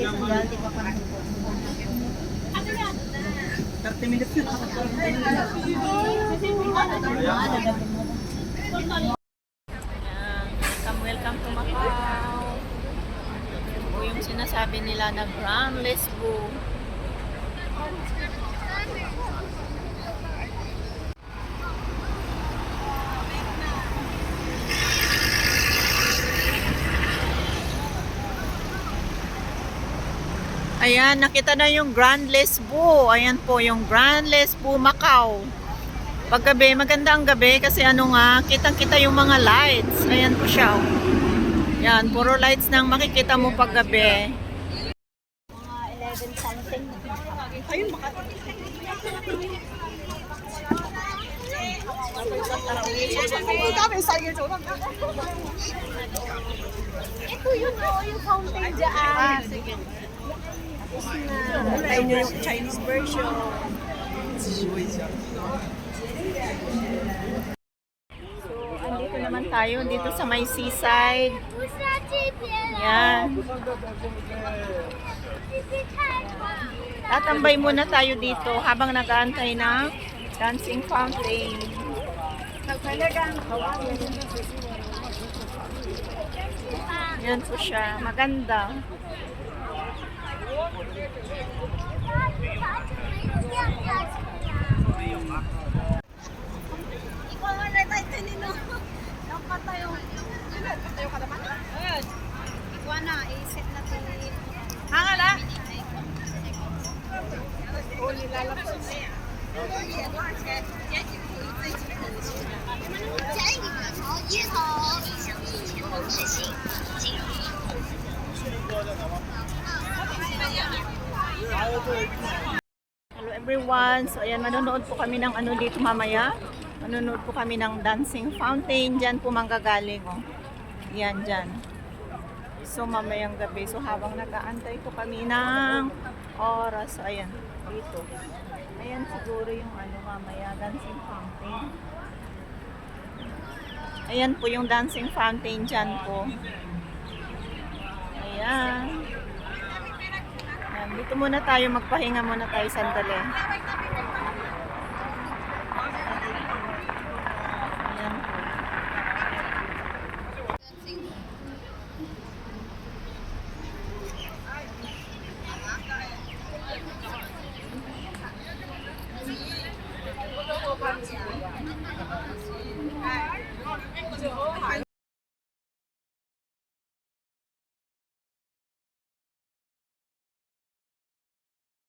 sugal, di pa pa. 30 minutes na. Welcome to Macau. Ito yung sinasabi nila na Grand Lesbo. Ayan, nakita na yung Grand Lesbo. Ayan po, yung Grand Lesbo, Macau. Paggabi, maganda ang gabi kasi ano nga, kitang-kita yung mga lights. Ayan po siya. Ayan, puro lights nang makikita mo paggabi. Mga 11 something. Ayun, makati. Ito yun yung fountain dyan. Sige. Tayo nyo yung Chinese version. So, andito naman tayo, dito sa may seaside. Yan. Tatambay muna tayo dito habang nag-aantay ng dancing fountain. Yan po siya. Maganda. Ikaw nga na tayo nino. Dapat tayo. Tayo ka naman? Ayun. Ikaw na, i-set na tayo. Hangala? Uli lalapos. Hello everyone. So ayan, manonood po kami ng ano dito mamaya. Manonood po kami ng dancing fountain. Diyan po manggagaling. Oh. Yan, dyan. So mamayang gabi. So habang nag-aantay po kami ng oras. So ayan, dito. Ayan siguro yung ano mamaya, dancing fountain. Ayan po yung dancing fountain dyan po. Ayan. Ayan. Dito muna tayo, magpahinga muna tayo sandali.